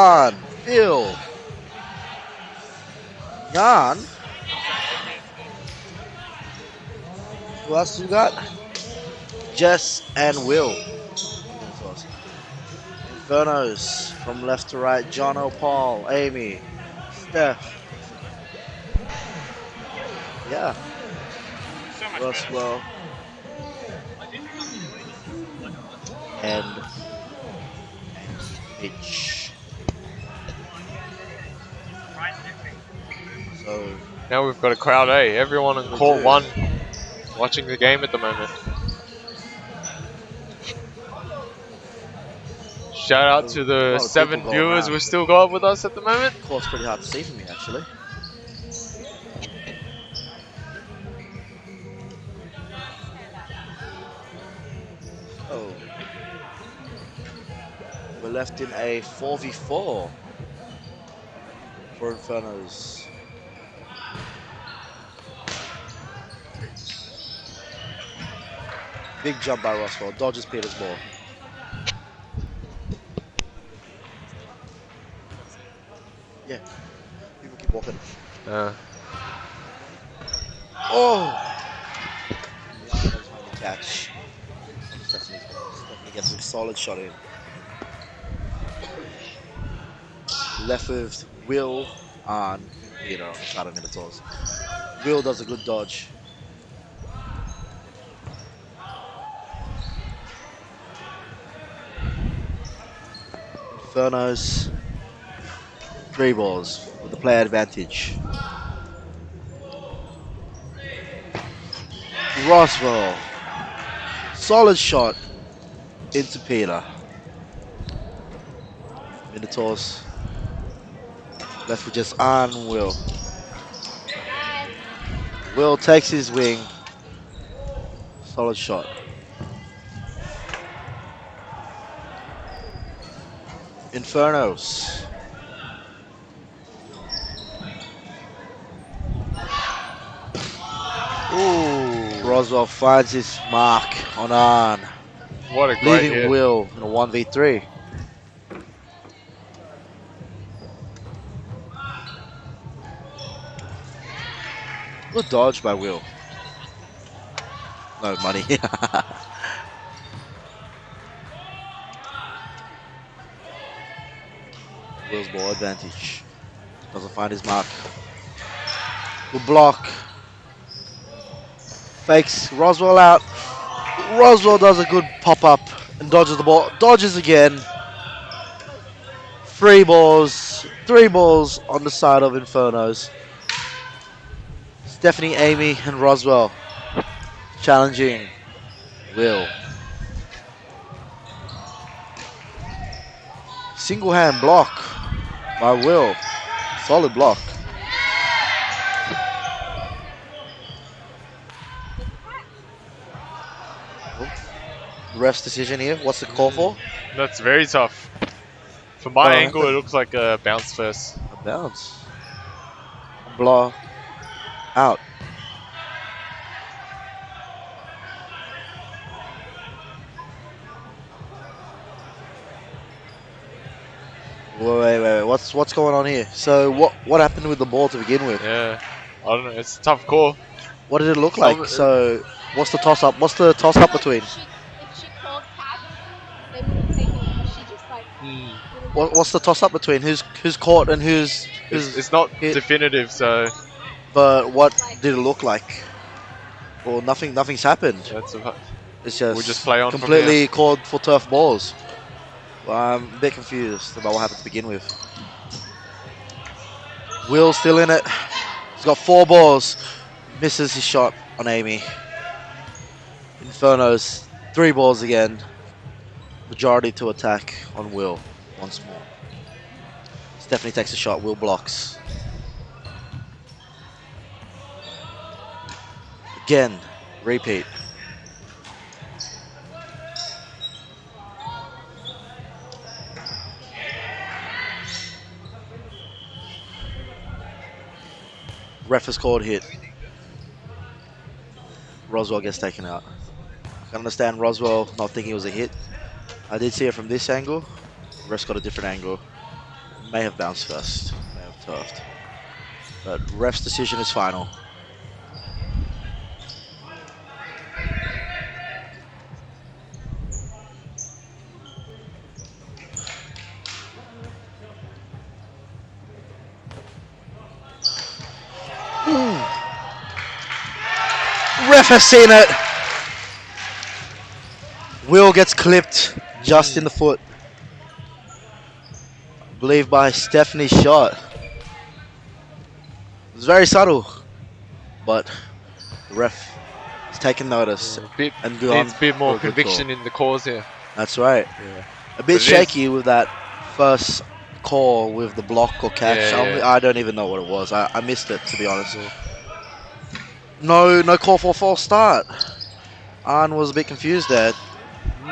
on, Phil, Jan. Who else you got? Jess and Will. Infernos from left to right. John Paul, Amy, Steph. Yeah. Roswell. And Mitch. So now we've got a crowd A. Everyone in court one watching the game at the moment. Shout out to the 7 viewers we've still got with us at the moment. Court's pretty hard to see for me actually. Oh. We're left in a 4v4 for Infernos. Big jump by Roswell, dodges Peter's ball. Yeah, people keep walking. Oh! Catch. Stephanie gets a solid shot in. Left with Will on Peter on the side of Minotaurs. Will does a good dodge. Infernos, 3 balls with the player advantage. Roswell, solid shot into Peter. Minotaurs, left with just on Will. Will takes his wing, solid shot. Infernos. Ooh. Roswell finds his mark on Arn. What a great leaving hit. Will in a 1v3. Good dodge by Will. No money. Will's ball advantage. Doesn't find his mark. Good block. Fakes Roswell out. Roswell does a good pop up and dodges the ball. Dodges again. 3 balls. 3 balls on the side of Infernos. Stephanie, Amy, and Roswell challenging Will. Single hand block by Will. Solid block. Ref's decision here. What's the call for? That's very tough. From my angle, it looks like a bounce first. A bounce. Block. Out. Wait. What's going on here? So what happened with the ball to begin with? Yeah, I don't know. It's a tough call. What did it look like? So what's the toss up? What's the toss up between? If she called catch, they would have taken it. She just like. What's the toss up between? Who's caught and who's? It's not definitive, so. But what did it look like? Well, nothing's happened. It's just we'll just play on completely called for turf balls. Well, I'm a bit confused about what happened to begin with. Will's still in it. He's got 4 balls. Misses his shot on Amy. Inferno's 3 balls again. Majority to attack on Will once more. Stephanie takes a shot. Will blocks. Again, repeat. Ref has called hit. Roswell gets taken out. I can understand Roswell not thinking it was a hit. I did see it from this angle. Ref's got a different angle. May have bounced first. May have turfed. But ref's decision is final. Ref has seen it. Will gets clipped just in the foot. I believe by Stephanie's shot. It was very subtle, but the ref has taken notice and gone Needs a bit more for a good conviction call. in the calls here. That's right. Yeah. A bit But it shaky with that first call with the block or catch. Yeah. I don't even know what it was. I missed it, to be honest. Yeah. No call for a false start. Arn was a bit confused there.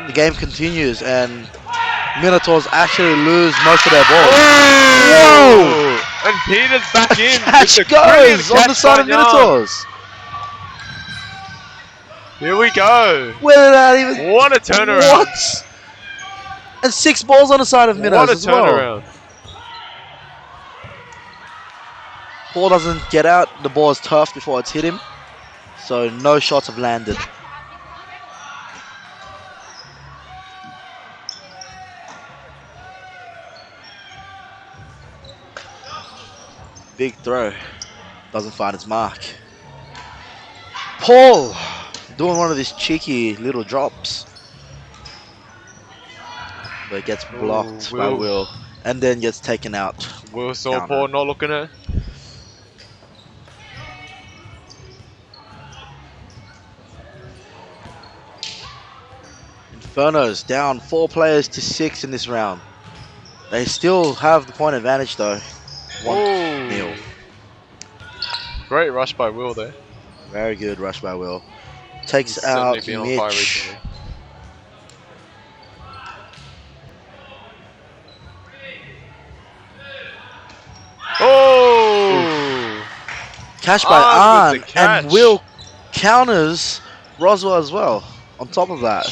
The game continues and Minotaurs actually lose most of their balls. Whoa! And Peter's back in. Catch with the goes brilliant on the catch side by of Jan. Minotaurs. Here we go. Where did that even... What a turnaround. What? And 6 balls on the side of What Minnows a as well. turnaround. Ball doesn't get out. The ball is tough before it's hit him. So no shots have landed. Big throw. Doesn't find its mark. Paul doing one of these cheeky little drops. But it gets blocked by Will. And then gets taken out. Will saw Counter. Paul not looking at it. Inferno's down 4 players to 6 in this round. They still have the point advantage though. 1-0. Great rush by Will there. Very good rush by Will. Takes He's out certainly been on fire Mitch. recently. Oh! Catch by Arn with Arn, the catch. and Will counters Roswell as well. On top of that,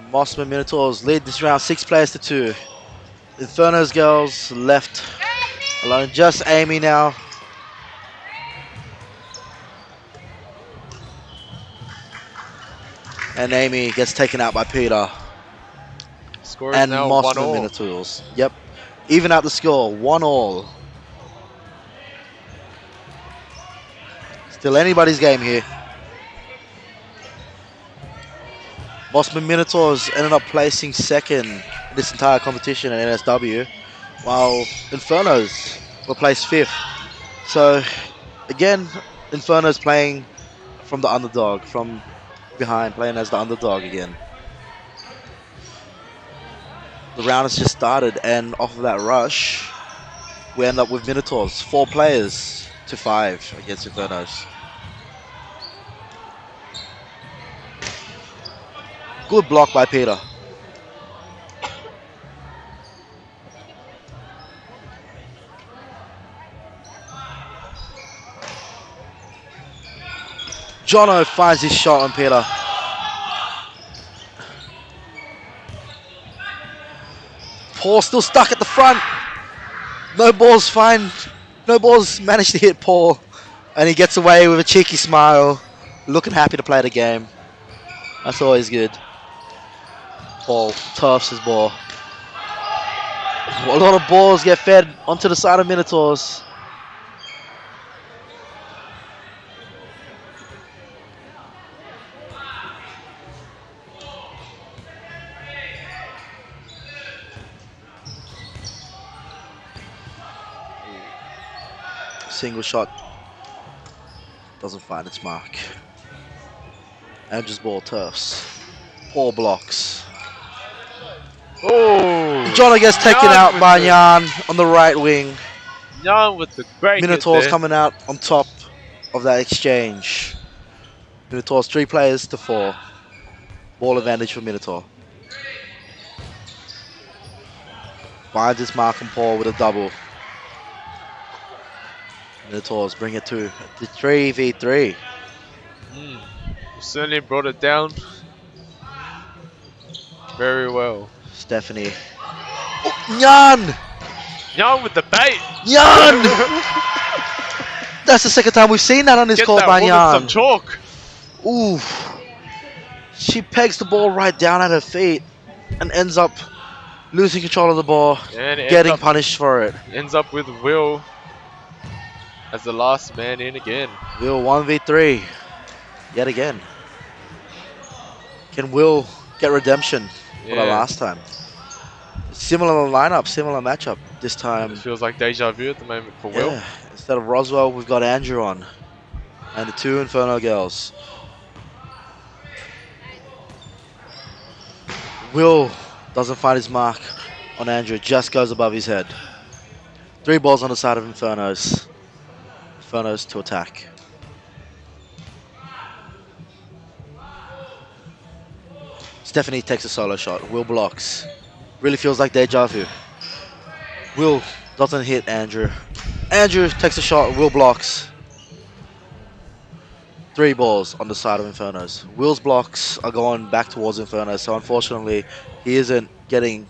Mosman Minotaurs lead this round 6 players to 2. Inferno's girls left alone. Just Amy now. And Amy gets taken out by Peter. Score is And now Mosman 1-1. Minotaurs. Yep. Even out the score, 1-1. Still anybody's game here. Mosman Minotaurs ended up placing second in this entire competition at NSW, while Inferno's were placed 5th. So, again, Inferno's playing from the underdog, from behind, playing as the underdog again. The round has just started, and off of that rush, we end up with Minotaurs, 4 players to 5 against Infernos. Good block by Peter. Jono finds his shot on Peter. Paul still stuck at the front. No balls managed to hit Paul. And he gets away with a cheeky smile. Looking happy to play the game. That's always good. Paul turfs his ball. A lot of balls get fed onto the side of Minotaurs. Single shot doesn't find its mark. Andrew's ball turfs. Paul blocks. Oh! Jono gets taken Jan out with by the- Jan on the right wing. Jan with the great Minotaurs hit there. coming out on top of that exchange. Minotaurs 3 players to 4. Ball advantage for Minotaur. Finds his mark on Paul with a double. Minotaurs bring it to the 3v3. Certainly brought it down very well. Stephanie Nyan! Young with the bait. Nyan! That's the second time we've seen that on this Get court that by woman some Nyan. chalk. Ooh. She pegs the ball right down at her feet and ends up losing control of the ball, And it getting punished for it. ends up with Will as the last man in again. Will 1v3 yet again. Can Will get redemption for the last time? Similar lineup, similar matchup. This time, It feels like deja vu at the moment for Will. yeah. Instead of Roswell, we've got Andrew on. And the two Inferno girls. Will doesn't find his mark on Andrew, just goes above his head. 3 balls on the side of Infernos. Infernos to attack. Stephanie takes a solo shot. Will blocks. Really feels like deja vu. Will doesn't hit Andrew. Andrew takes a shot. Will blocks. 3 balls on the side of Infernos. Will's blocks are going back towards Inferno, so unfortunately he isn't getting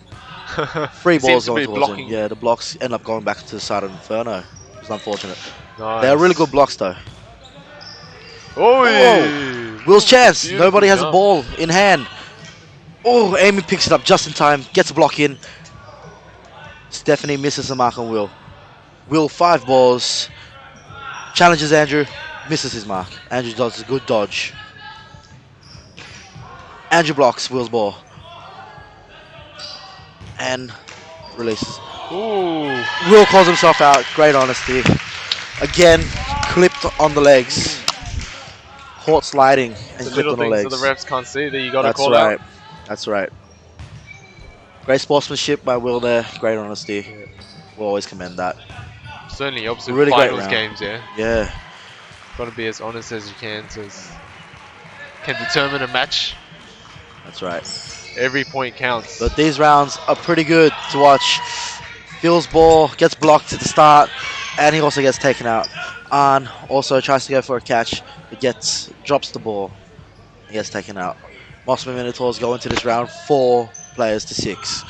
3 balls going towards him. Yeah, the blocks end up going back to the side of Inferno. It's unfortunate. Nice. They are really good blocks though. Oh, Will's chance. beautiful Nobody has a jump. ball in hand. Oh, Amy picks it up just in time. Gets a block in. Stephanie misses the mark on Will. Will 5 balls. Challenges Andrew. Misses his mark. Andrew does a good dodge. Andrew blocks Will's ball. And releases. Ooh. Will calls himself out. Great honesty. Again, clipped on the legs. Caught sliding and The clipped little on the things legs. that the refs can't see that you got to That's call right. out. That's right. Great sportsmanship by Will there. Great honesty. Yeah. We'll always commend that. Certainly helps in Really great finals round. games, yeah. Yeah. Got to be as honest as you can can determine a match. That's right. Every point counts. But these rounds are pretty good to watch. Phil's ball gets blocked at the start, and he also gets taken out. Arn also tries to go for a catch, but drops the ball. He gets taken out. Mosman Minotaurs go into this round 4 players to 6.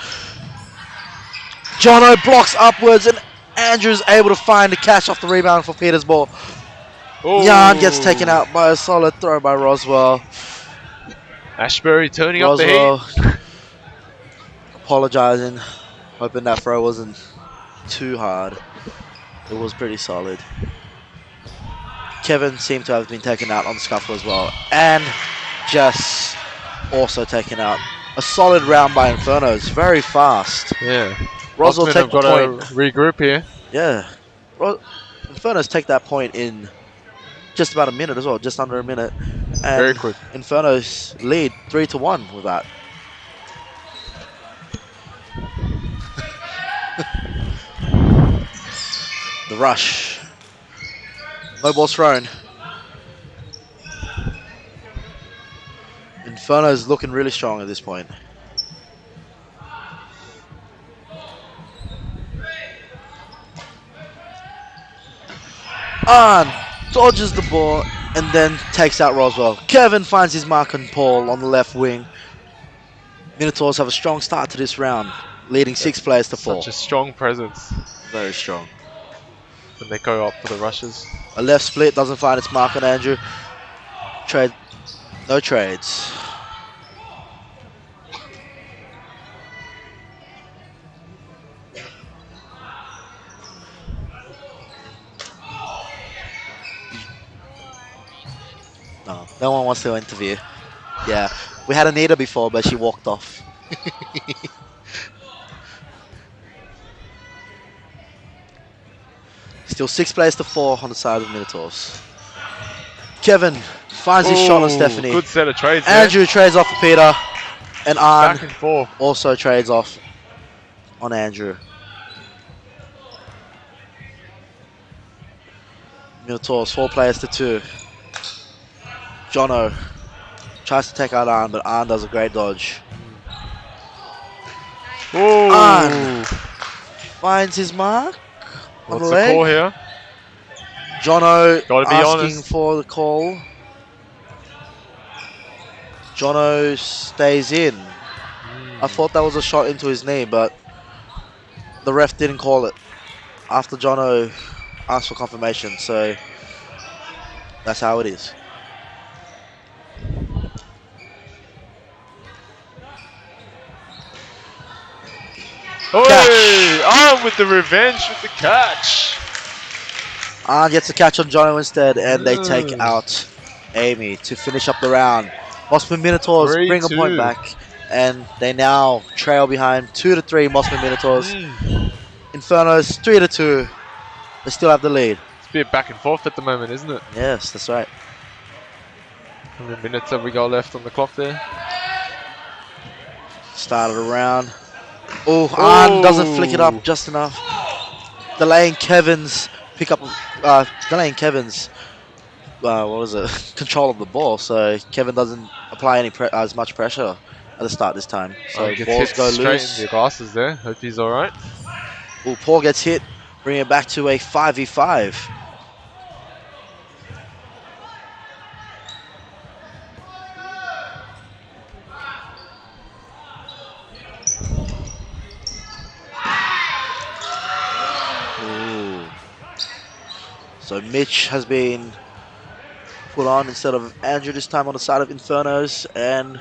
Jono blocks upwards, and Andrew's able to find the catch off the rebound for Peter's ball. Ooh. Jan gets taken out by a solid throw by Roswell. Ashbury turning Roswell up the heat. apologizing, hoping that throw wasn't too hard. It was pretty solid. Kevin seemed to have been taken out on the scuffle as well. And Jess also taken out. A solid round by Infernos, very fast. Yeah. Roswell Mosman take have the got point. to regroup here. Yeah. Infernos take that point in just about a minute as well, just under a minute. And Very quick. Inferno's lead 3-1 with that. The rush. No balls thrown. Inferno's looking really strong at this point. Arn dodges the ball and then takes out Roswell. Kevin finds his mark on Paul on the left wing. Minotaurs have a strong start to this round, leading 6 players to 4. Such a strong presence Very strong. when they go up for the rushes. A left split doesn't find its mark on Andrew. No trades. No one wants to interview. Yeah, we had Anita before, but she walked off. Still 6 players to 4 on the side of Minotaurs. Kevin finds his shot on Stephanie. Good set of trades there. Andrew trades off for Peter. And Arn Back and forth. also trades off on Andrew. Minotaurs 4 players to 2. Jono tries to take out Arn, but Arn does a great dodge. Ooh. Arn finds his mark on What's the the leg. call here? Jono Gotta be asking honest. for the call. Jono stays in. I thought that was a shot into his knee, but the ref didn't call it after Jono asked for confirmation, so that's how it is. Oi! Oh, with the revenge with the catch. Arn gets a catch on Jono instead, and they take out Amy to finish up the round. Mosman Minotaurs bring a point 3-2. back, and they now trail behind 2-3 Mosman Minotaurs. Inferno's 3-2. They still have the lead. It's a bit back and forth at the moment, isn't it? Yes, that's right. How many minutes have we got left on the clock there? Started a round. Oh, Arn doesn't flick it up just enough. Delaying Kevin's pick up. Delaying Kevin's what was it? Control of the ball. So Kevin doesn't apply any as much pressure at the start this time. So Gets balls hit go straight loose. in the glasses there. Hope he's all right. Oh, Paul gets hit, bringing it back to a 5v5. Ooh. So Mitch has been put on instead of Andrew this time on the side of Infernos, and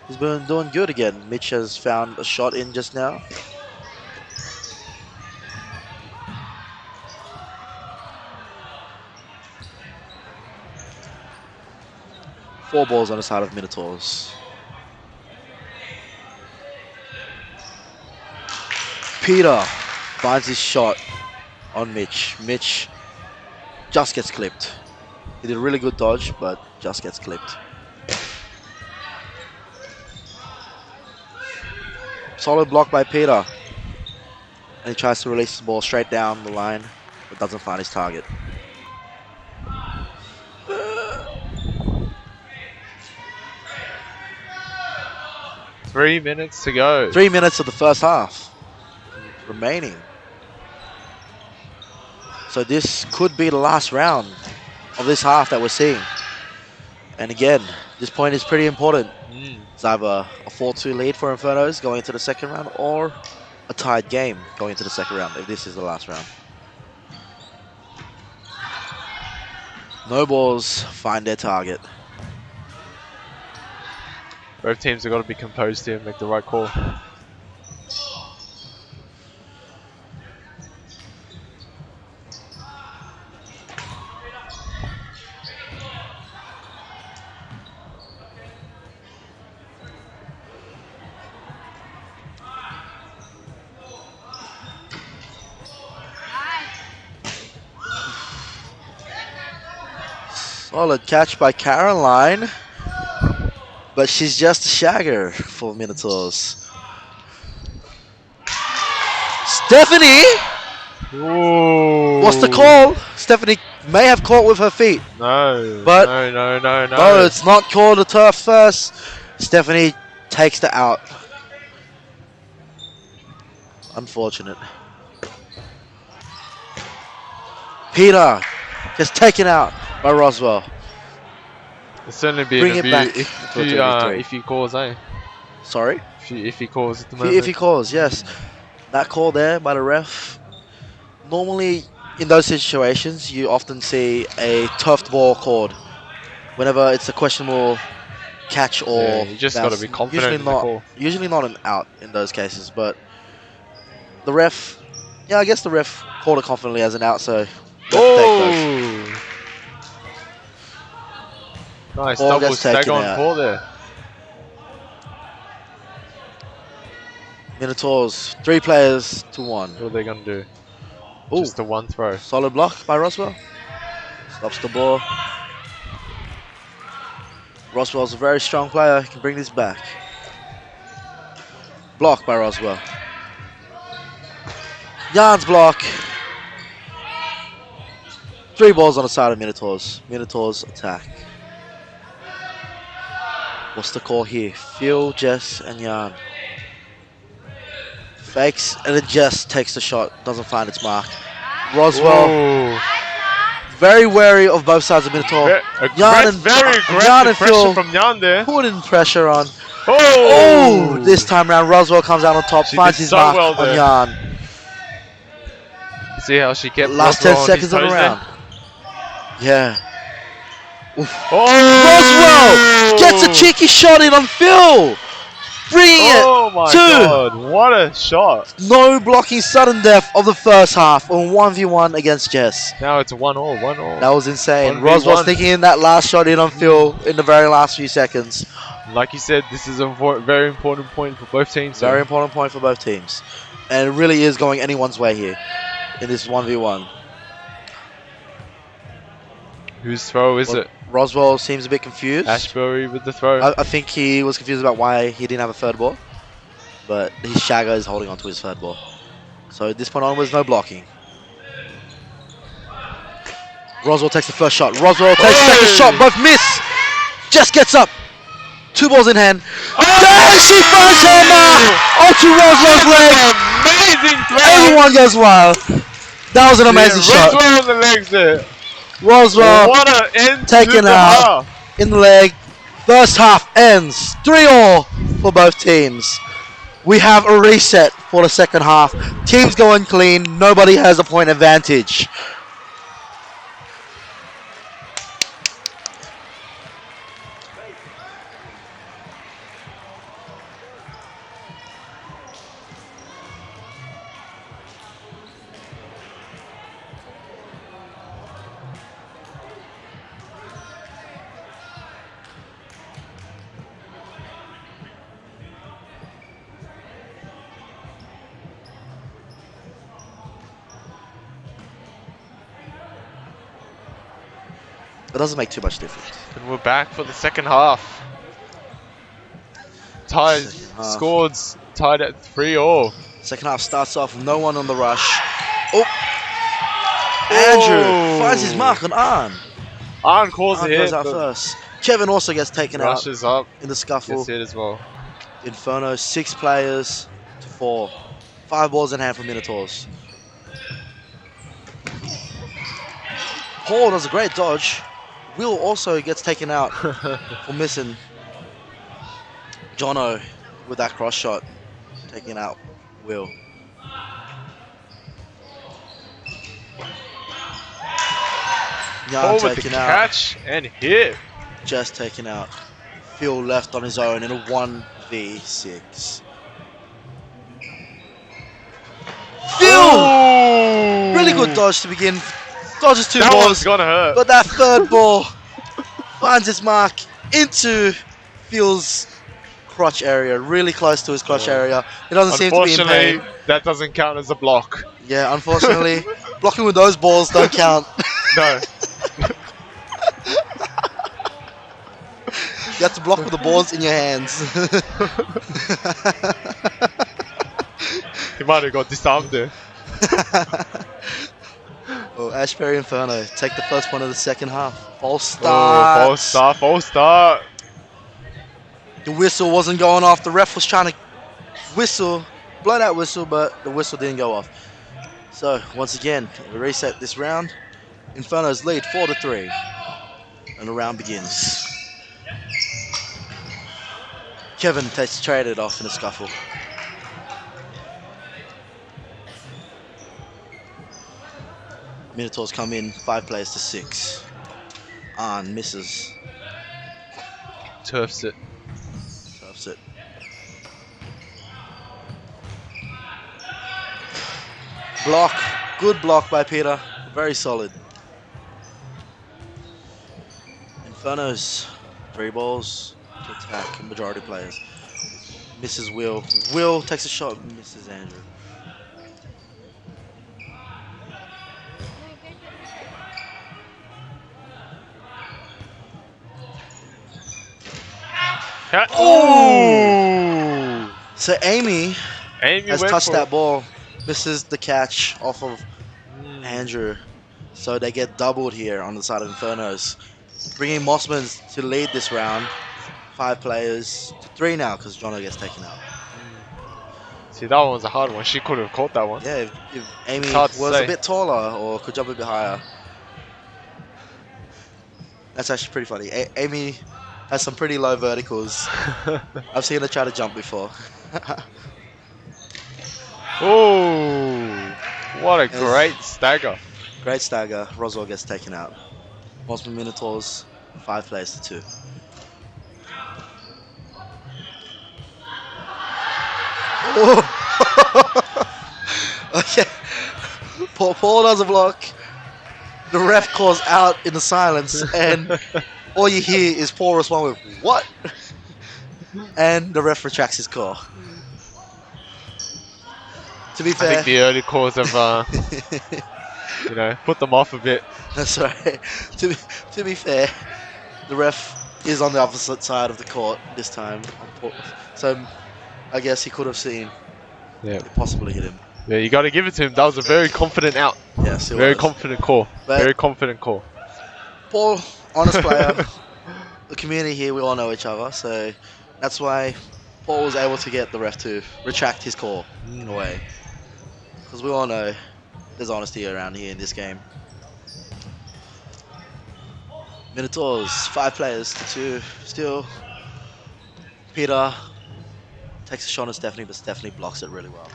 he's been doing good again. Mitch has found a shot in just now. Four balls on the side of Minotaurs. Peter finds his shot on Mitch. Mitch just gets clipped. He did a really good dodge, but just gets clipped. Solid block by Peter. And he tries to release the ball straight down the line, but doesn't find his target. Three minutes to go. 3 minutes of the first half remaining. So this could be the last round of this half that we're seeing. And again, this point is pretty important. It's either a 4-2 lead for Infernos going into the second round, or a tied game going into the second round if this is the last round. No balls find their target. Both teams have got to be composed here and make the right call. Solid catch by Caroline. But she's just a shagger for Minotaurs. Stephanie! Ooh. What's the call? Stephanie may have caught with her feet. No. But no. No, it's not called a turf first. Stephanie takes the out. Unfortunate. Peter gets taken out by Roswell. It'll certainly be Bring an it back abuse for a 2v3. if he calls, eh? Sorry? If he calls at the moment. If he calls, yes. That call there by the ref. Normally, in those situations, you often see a turfed ball called. Whenever it's a questionable catch or Yeah, you just got to be confident in the call. Usually not an out in those cases, but the ref, yeah, I guess the ref called it confidently as an out, so we have to take both. Nice Ball double gets taken stag on out. four there. Minotaurs, 3 players to 1. What are they going to do? Ooh, Just a one throw. solid block by Roswell. Stops the ball. Roswell's a very strong player. He can bring this back. Block by Roswell. Jan's block. 3 balls on the side of Minotaurs. Minotaurs attack. What's the call here? Phil, Jess, and Jan. Fakes, and then Jess takes the shot. Doesn't find its mark. Roswell, Ooh. very wary of both sides of Minotaur. Very aggressive Jan and pressure Phil from Jan there. putting pressure on. Oh, this time round, Roswell comes out on top, She finds did his so mark well on there. Yarn. See how she kept Last Roswell 10 on seconds his of the toes round. there. Yeah. Oof. Oh! Roswell gets a cheeky shot in on Phil. Bringing Oh my it god, what a shot. to no blocking sudden death of the first half on 1v1 against Jess. Now it's 1-1, 1-1. That was insane. 1v1. Roswell sneaking in that last shot in on Phil in the very last few seconds. Like you said, this is a very important point for both teams. Very Here. important point for both teams. And it really is going anyone's way here in this 1v1. Whose throw is it? Roswell seems a bit confused. Ashbury with the throw. I think he was confused about why he didn't have a third ball. But his Shagger is holding on to his third ball. So at this point onwards, no blocking. Roswell takes the first shot. Roswell takes the second shot. Both miss. Jess gets up. 2 balls in hand. There she finds her mark onto Roswell's leg. Amazing throw. Everyone goes wild. That was an amazing shot. Roswell on the legs there. Roswell What an end taken to the out half. in the leg. First half ends 3-all for both teams. We have a reset for the second half. Teams going clean. Nobody has a point advantage. It doesn't make too much difference. And we're back for the second half. Tied, Second half. scores tied at 3-all. Second half starts off with no one on the rush. Oh! Andrew finds his mark on Arn. Arn calls Arn it goes hit, out but first. Kevin also gets taken out rushes up, in the scuffle. gets hit as well. Inferno, 6 players to 4. 5 balls in hand for Minotaurs. Paul does a great dodge. Will also gets taken out for missing. Jono with that cross shot, taking out Will. Yarn Paul with the taken out. catch and hit. Just taken out. Phil left on his own in a 1v6. Phil! Oh! Really good dodge to begin. Dodges 2 That one's balls. gonna hurt. But that third ball finds its mark into Phil's crotch area, really close to his crotch area. It doesn't seem to be in Unfortunately, pain. that doesn't count as a block. Yeah, unfortunately, blocking with those balls don't count. No. You have to block with the balls in your hands. He might have got disarmed there. Well, Ashbury Inferno take the first point of the second half. False Oh, start. false start, false start. The whistle wasn't going off. The ref was trying to blow that whistle, but the whistle didn't go off. So, once again, we reset this round. Inferno's lead 4-3. And the round begins. Kevin takes traded off in a scuffle. Minotaurs come in 5 players to 6. Arn misses. Turfs it. Turfs it. Block. Good block by Peter. Very solid. Inferno's 3 balls to attack. Majority players. Misses Will. Will takes a shot. Misses Andrew. Oh! So Amy Amy has went touched for that ball. Misses the catch off of Andrew. So they get doubled here on the side of Infernos. Bringing Mosman to lead this round. 5 players to 3 now because Jono gets taken out. See, that one was a hard one. She could have caught that one. Yeah, if Amy hard to was say. a bit taller or could jump a bit higher. That's actually pretty funny. Amy has some pretty low verticals. I've seen her try to jump before. Oh, what a Yes. great stagger. Great stagger. Roswell gets taken out. Mosman Minotaurs, 5 players to 2. Oh. Okay. Paul does a block. The ref calls out in the silence, and all you hear is Paul respond with "What?" and the ref retracts his call. To be I fair, think the early calls have, put them off a bit. that's right. To be fair, the ref is on the opposite side of the court this time, so I guess he could have seen Yeah, it possibly hit him. yeah, you got to give it to him. That was a very confident out. Yes, it Very was. confident call. But Very confident call. Paul, honest player. The community here, we all know each other, so that's why Paul was able to get the ref to retract his call in a way, because we all know there's honesty around here in this game. Minotaurs, 5 players to 2. Still, Peter takes a shot on Stephanie, but Stephanie blocks it really well.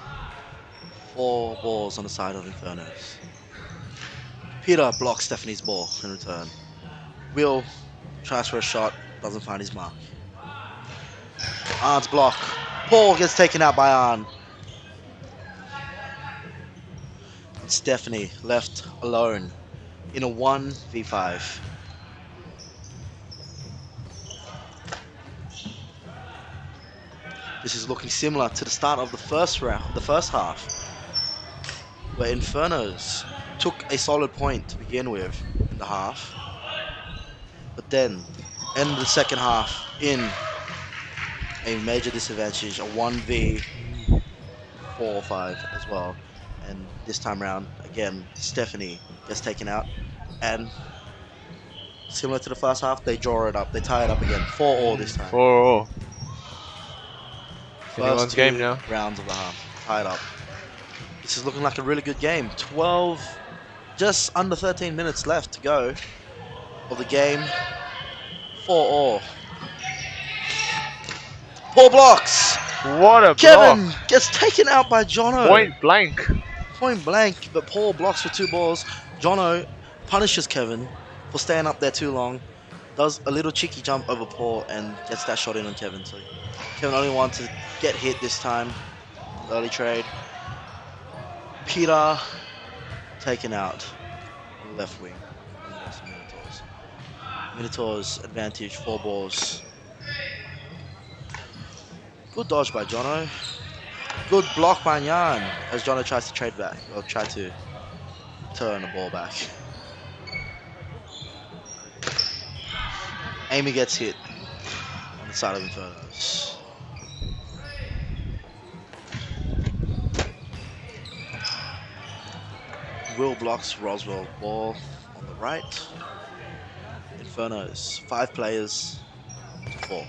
4 balls on the side of Infernos. Peter blocks Stephanie's ball in return. Will tries for a shot, doesn't find his mark. Arn's block. Paul gets taken out by Arn. Stephanie left alone in a 1v5. This is looking similar to the start of the first round, the first half, where Infernos took a solid point to begin with in the half, but then ended the second half in a major disadvantage, a 1v4 or 5 as well. And this time around, again, Stephanie gets taken out, and similar to the first half, they draw it up, they tie it up again, 4-4 this time. 4-4. First Anyone's 2 game now. rounds of the half, tied up. This is looking like a really good game. 12, just under 13 minutes left to go of the game. 4-4. Paul blocks. What a Kevin block. gets taken out by Jono. Point blank. Point blank, but Paul blocks for 2 balls. Jono punishes Kevin for staying up there too long. Does a little cheeky jump over Paul and gets that shot in on Kevin. So Kevin only wants to get hit this time. Early trade. Peter taken out on the left wing. Minotaurs. Minotaurs advantage, 4 balls. Good dodge by Jono. Good block by Nyan as Jono tries to trade back, or try to turn the ball back. Amy gets hit on the side of Infernos. Will blocks Roswell ball on the right. Infernos, 5 players to 4.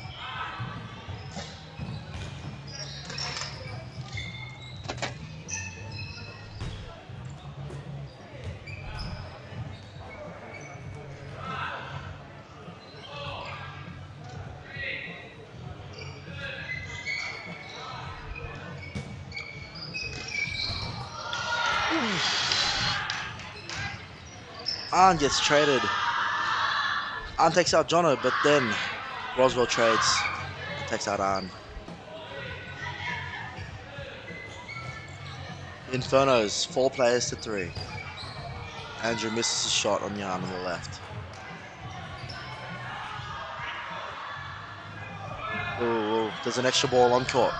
Arn gets traded. Arn takes out Jono, but then Roswell trades and takes out Arn. Infernos, 4 players to 3. Andrew misses his shot on Yarn on the left. Ooh, there's an extra ball on court.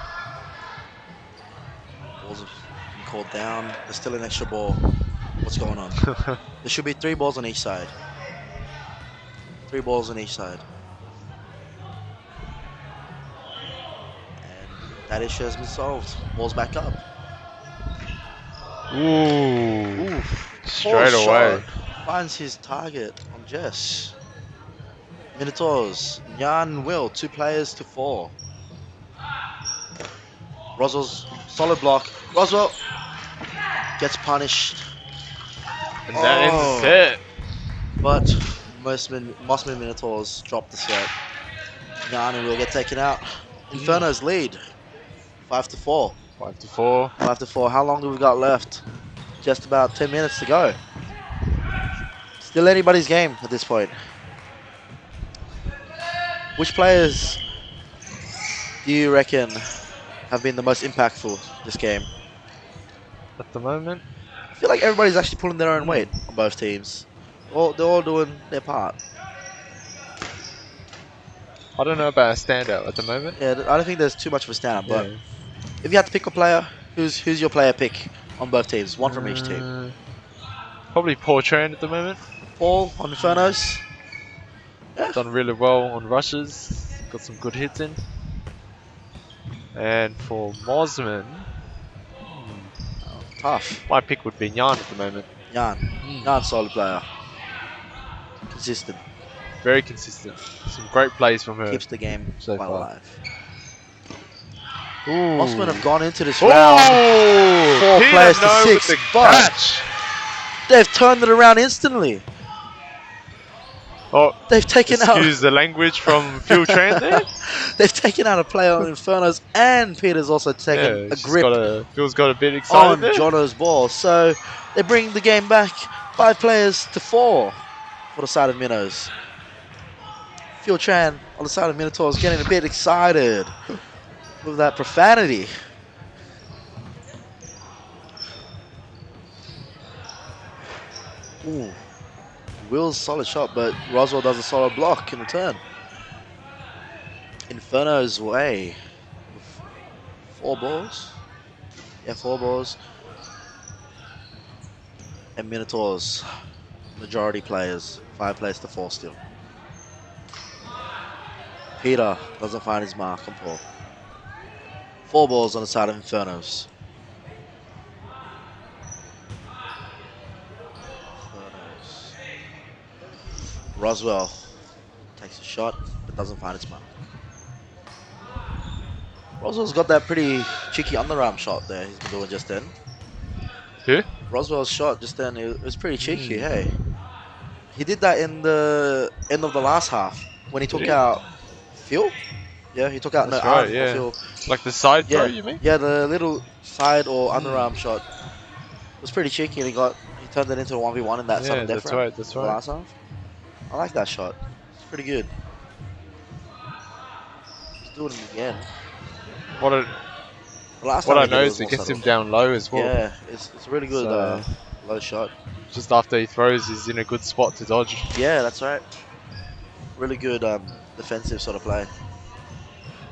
Balls have been called down. There's still an extra ball. What's going on? There should be 3 balls on each side. 3 balls on each side. And that issue has been solved. Ball's back up. Ooh. Oof. Straight away. Finds his target on Jess. Minotaurs, Jan and Will, 2 players to 4. Roswell's solid block. Roswell gets punished. And that ends it. But Mosman Minotaurs drop the set. Nani will get taken out. Inferno's lead, 5-4. 5-4. 5-4. How long do we got left? Just about 10 minutes to go. Still anybody's game at this point. Which players do you reckon have been the most impactful this game? At the moment, I feel like everybody's actually pulling their own weight on both teams. They're all doing their part. I don't know about a standout at the moment. Yeah, I don't think there's too much of a standout, but Yeah. if you had to pick a player, who's your player pick on both teams? One from each team. Probably poor train at the moment. Paul on Infernos. Done really well on rushes. Got some good hits in. And for Mosman, Tough. my pick would be Nyan at the moment. Yan, solid player. Consistent. Very consistent. Some great plays from her Keeps the game so quite far. alive. Ooh. Mosman have gone into this Ooh, round 4 Peter players to No 6, with the but catch. they've turned it around instantly. Oh, They've taken excuse the language from Fuel Train there. They've taken out a player on Infernos, and Peter's also taken a grip Phil's got a bit excited on there. Jono's ball. So they bring the game back 5 players to 4 for the side of Minnows. Phil Tran on the side of Minotaurs getting a bit excited with that profanity. Ooh. Will's solid shot, but Roswell does a solid block in return. Inferno's way. 4 balls. Yeah, 4 balls. And Minotaurs, majority players. 5 players to 4 still. Peter doesn't find his mark on Paul. 4 balls on the side of Infernos. Roswell takes a shot, but doesn't find its mark. Roswell's got that pretty cheeky underarm shot there he's been doing just then. Who? Roswell's shot just then, it was pretty cheeky, hey. He did that in the end of the last half when he took out Phil. Yeah, he took out That's right, Arden yeah. Phil. Like the side throw, Yeah, you mean? yeah, the little side or underarm shot was pretty cheeky, and he turned it into a 1v1 in that sudden death round. That's in the last half. I like that shot. It's pretty good. He's doing it again. What I know is it gets him down low as well. Yeah, it's really good low shot. Just after he throws, he's in a good spot to dodge. Yeah, that's right. Really good defensive sort of play.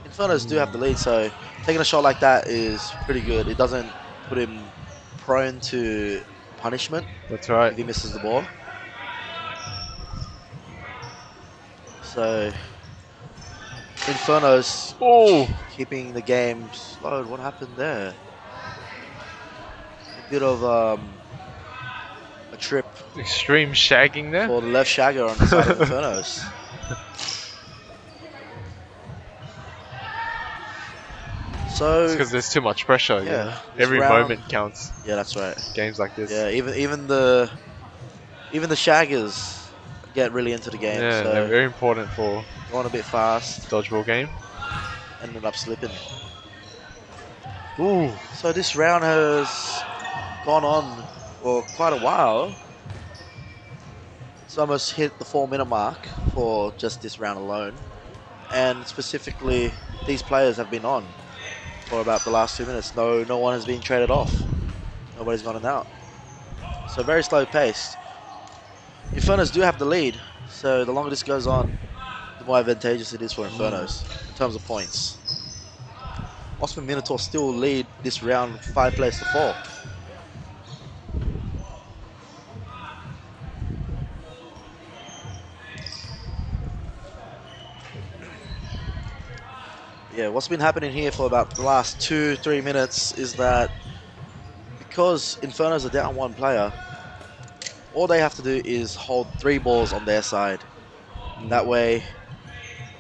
Infernos do have the lead, so taking a shot like that is pretty good. It doesn't put him prone to punishment. That's right. If he misses the ball. So Inferno's keeping the game slowed. What happened there? A bit of a trip. Extreme shagging there. For the left shagger on the side of Infernos. So because there's too much pressure. Yeah. Every moment counts. Yeah, that's right. Games like this. Yeah, even the shaggers get really into the game. Yeah, so they're very important for going a bit fast. Dodgeball game. Ended up slipping. Ooh. So this round has gone on for quite a while. It's almost hit the 4-minute mark for just this round alone. And specifically, these players have been on for about the last 2 minutes. No one has been traded off. Nobody's gone in and out. So very slow paced. Infernos do have the lead, so the longer this goes on, the more advantageous it is for Infernos in terms of points. Mosman Minotaur still lead this round 5 players to 4. Yeah, what's been happening here for about the last 2-3 minutes is that because Infernos are down 1 player, all they have to do is hold 3 balls on their side. That way,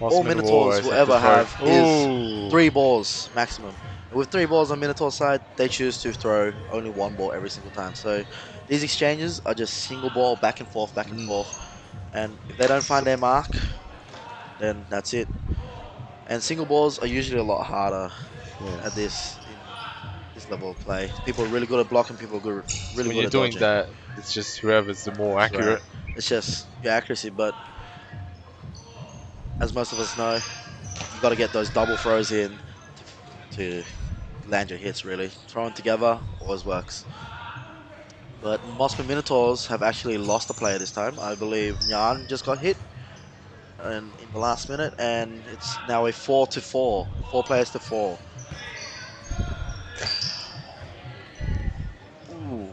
all Minotaurs will ever have is 3 balls maximum. And with 3 balls on Minotaur's side, they choose to throw only 1 ball every single time. So these exchanges are just single ball, back and forth, back and forth. And if they don't find their mark, then that's it. And single balls are usually a lot harder Yeah. at this level of play. People are really good at blocking. People are really When good you're at doing dodging. that, it's just whoever's the more That's right. accurate. It's just your accuracy, but as most of us know, you got to get those double throws in to land your hits. Really, throwing together always works. But Mosman Minotaurs have actually lost a player this time. I believe Nyan just got hit in the last minute, and it's now a 4-4. 4 players to 4. Ooh.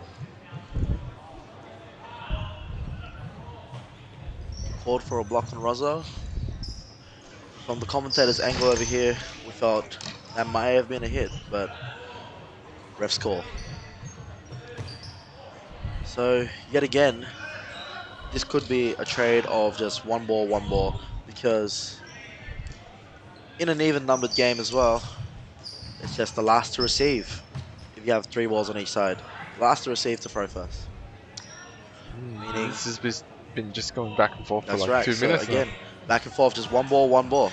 Called for a block on Rosso. From the commentator's angle over here, we felt that might have been a hit, but ref's call. So, yet again, this could be a trade of just one ball, because in an even numbered game as well, it's just the last to receive. If you have 3 balls on each side, the last to receive to throw first. Meaning, This has been just going back and forth for that's like right. 2 So minutes now. again, back and forth, just one ball. Once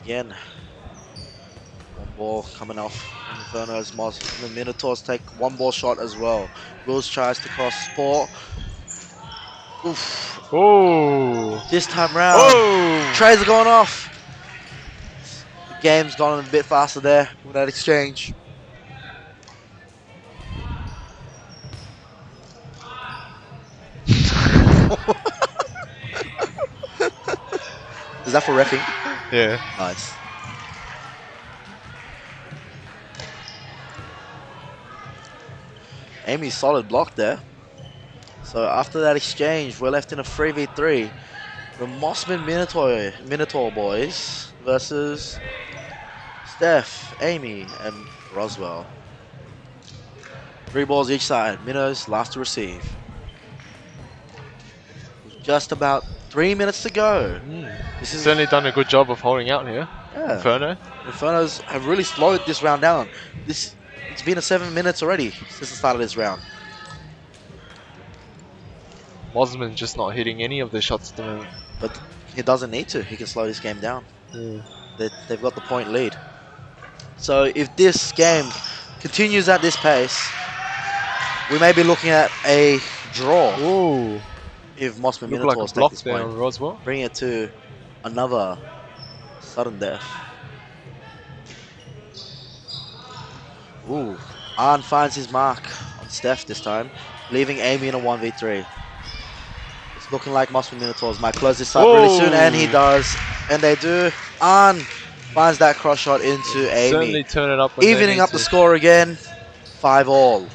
again, one ball coming off from Inferno as the Minotaurs take 1 ball shot as well. Wills tries to cross sport. Oof. Oh! This time round, Oh! trays are going off. The game's gone a bit faster there with that exchange. Is that for reffing? Yeah. Nice. Amy's solid block there. So after that exchange, we're left in a 3v3. The Mosman Minotaur boys versus Steph, Amy, and Roswell. 3 balls each side. Minnows last to receive. With just about 3 minutes to go. This is Certainly done a good job of holding out here. yeah. Inferno. Infernos have really slowed this round down. It's been a 7 minutes already since the start of this round. Mosman just not hitting any of the shots at the moment. But he doesn't need to. He can slow this game down. They've got the point lead. So if this game continues at this pace, we may be looking at a draw. Ooh. If Mosman Look like a Minotaurs take block this there point, on Roswell. bring it to another sudden death. Ooh, Arn finds his mark on Steph this time, leaving Amy in a 1v3. It's looking like Mosman Minotaurs might close this up really soon, and he does. And they do. Arn finds that cross shot into Amy. Certainly turn it up when Evening up the score again, 5-all.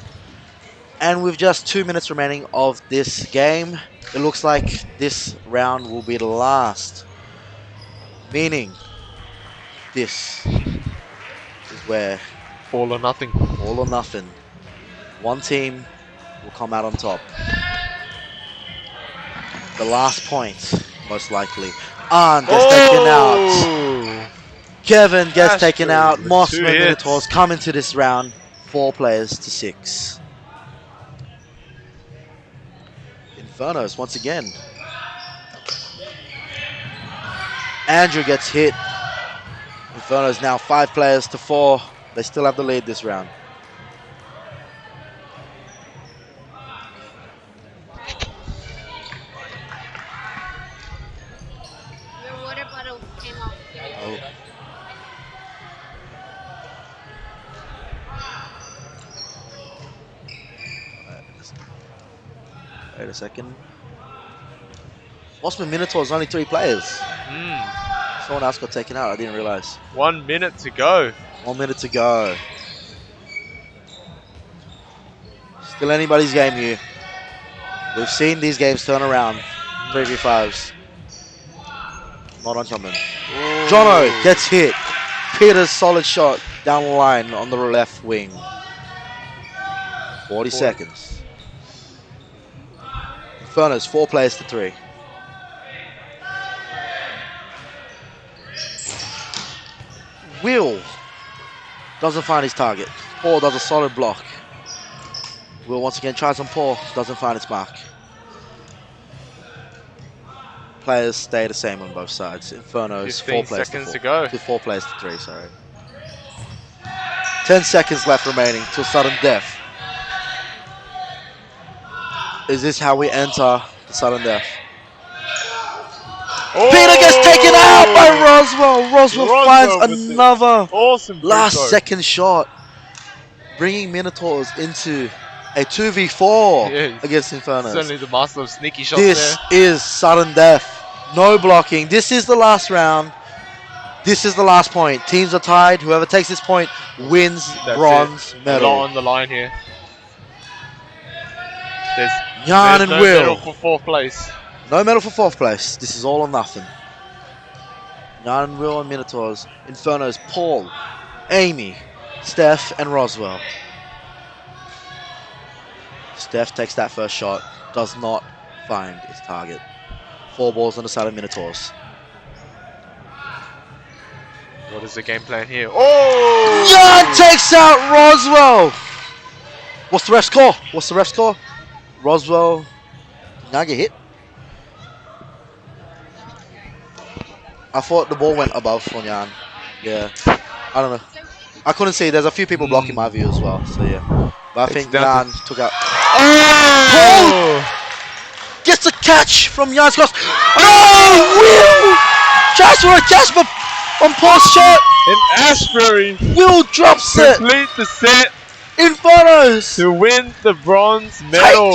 And with just 2 minutes remaining of this game, it looks like this round will be the last. Meaning, this is where all or nothing. All or nothing. One team will come out on top. The last point, most likely. Arn gets taken out. Kevin gets taken out. Mosman Minotaurs come into this round 4-6. Infernos once again. Andrew gets hit. Infernos now 5-4. They still have the lead this round. Your water bottle came off. Oh. Wait a second. Mosman Minotaur is only 3 players. Someone else got taken out. I didn't realize. 1 minute to go. 1 minute to go. Still anybody's game here. We've seen these games turn around. 3v5s. Not uncommon. Jono gets hit. Peter's solid shot down the line on the left wing. 40 seconds. Inferno's 4-3. Will doesn't find his target. Paul does a solid block. Will once again tries on Paul. Doesn't find its mark. players stay the same on both sides. Inferno is 4 15 players seconds to to 4. go. 4 players to 3, sorry. 10 seconds left remaining till sudden death. Is this how we enter the sudden death? Oh! Peter gets taken out by Roswell. Roswell finds with the another awesome free last throw. second shot, bringing Minotaurs into a 2v4 Yeah, against Inferno. certainly the master of sneaky shots This there. is sudden death. No blocking. This is the last round. This is the last point. Teams are tied. Whoever takes this point wins That's bronze it. A medal. lot on the line here. There's Jan and no Will. medal for 4th place. No medal for 4th place. This is all or nothing. Jan and Will and Minotaurs. Inferno's Paul, Amy, Steph, and Roswell. Steph takes that first shot. Does not find his target. 4 balls on the side of Minotaurs. What is the game plan here? Oh! Jan takes out Roswell. What's the ref score? What's the ref score? Roswell. Did Jan get hit? I thought the ball went above on Jan. Yeah. I don't know. I couldn't see. There's a few people blocking my view as well. So yeah. But I think Jan took out. Oh! Paul gets a catch from Jan's cross. Oh! Will! Tries for a catch, but on Paul's shot. And Ashbury Will drops it. complete the set Infernos to win the bronze medal.